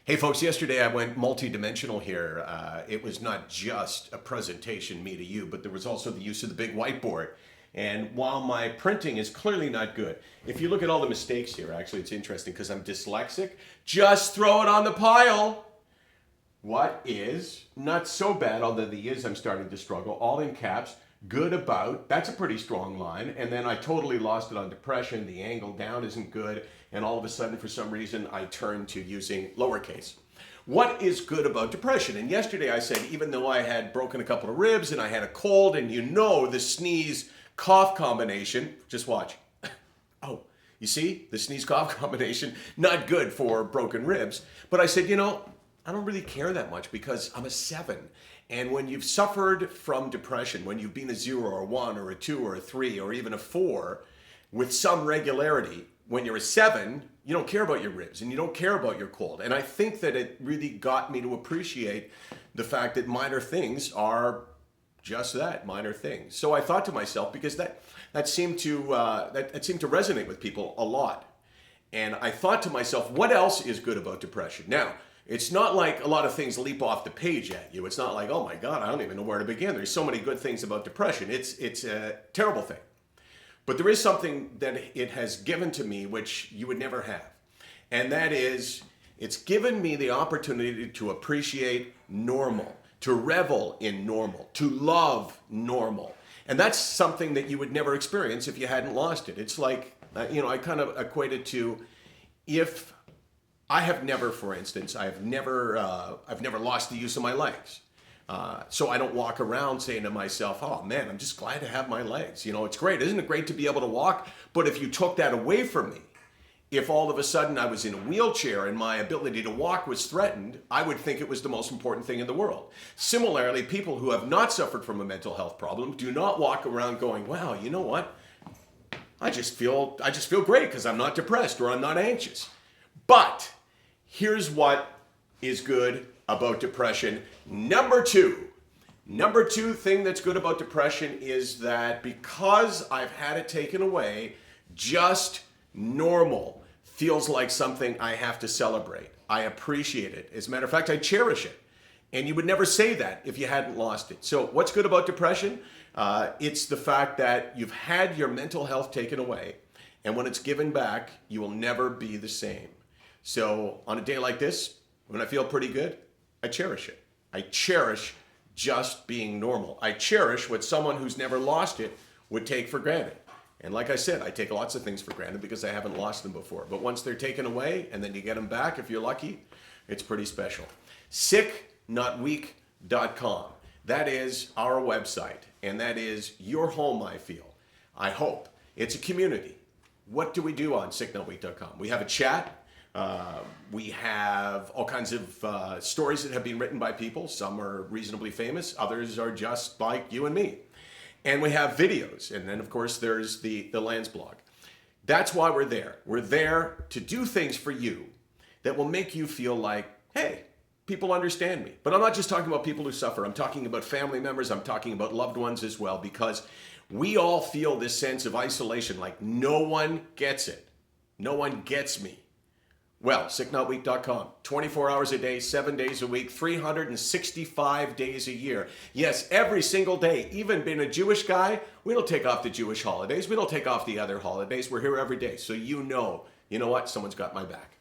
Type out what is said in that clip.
Hey folks, yesterday I went multi-dimensional here. It was not just a presentation, me to you, but there was also the use of the big whiteboard. And while my printing is clearly not good, if you look at all the mistakes here, actually it's interesting because I'm dyslexic, just throw it on the pile. What is not so bad, although the is I'm starting to struggle, all in caps, good about, that's a pretty strong line. And then I totally lost it on depression, the angle down isn't good, and all of a sudden for some reason I turned to using lowercase. What is good about depression? And yesterday I said, even though I had broken a couple of ribs and I had a cold, and you know the sneeze cough combination, just watch. Oh, you see, the sneeze cough combination, not good for broken ribs. But I said, I don't really care that much because I'm a 7. And when you've suffered from depression, when you've been a 0 or a 1 or a 2 or a 3 or even a 4 with some regularity, when you're a 7, you don't care about your ribs and you don't care about your cold. And I think that it really got me to appreciate the fact that minor things are just that, minor things. So I thought to myself, because that seemed to resonate with people a lot. And I thought to myself, what else is good about depression? Now, it's not like a lot of things leap off the page at you. It's not like, oh my God, I don't even know where to begin. There's so many good things about depression. It's a terrible thing. But there is something that it has given to me which you would never have. And that is, it's given me the opportunity to appreciate normal, to revel in normal, to love normal. And that's something that you would never experience if you hadn't lost it. It's like, I kind of equate it to, if I have never, for instance, I've never lost the use of my legs. So I don't walk around saying to myself, oh man, I'm just glad to have my legs. It's great. Isn't it great to be able to walk? But if you took that away from me, if all of a sudden I was in a wheelchair and my ability to walk was threatened, I would think it was the most important thing in the world. Similarly, people who have not suffered from a mental health problem do not walk around going, wow, you know what? I just feel great because I'm not depressed or I'm not anxious. But here's what is good about depression. Number two thing that's good about depression is that because I've had it taken away, just normal feels like something I have to celebrate. I appreciate it. As a matter of fact, I cherish it. And you would never say that if you hadn't lost it. So what's good about depression? It's the fact that you've had your mental health taken away, and when it's given back, you will never be the same. So on a day like this, when I feel pretty good, I cherish it. I cherish just being normal. I cherish what someone who's never lost it would take for granted. And like I said, I take lots of things for granted because I haven't lost them before. But once they're taken away and then you get them back, if you're lucky, it's pretty special. SickNotWeak.com. That is our website. And that is your home, I feel. I hope. It's a community. What do we do on SickNotWeak.com? We have a chat. We have all kinds of stories that have been written by people. Some are reasonably famous. Others are just like you and me. And we have videos. And then, of course, there's the Landsblog. That's why we're there. We're there to do things for you that will make you feel like, hey, people understand me. But I'm not just talking about people who suffer. I'm talking about family members. I'm talking about loved ones as well, because we all feel this sense of isolation, like no one gets it. No one gets me. Well, SickNotWeak.com, 24 hours a day, 7 days a week, 365 days a year. Yes, every single day. Even being a Jewish guy, we don't take off the Jewish holidays. We don't take off the other holidays. We're here every day. So you know what? Someone's got my back.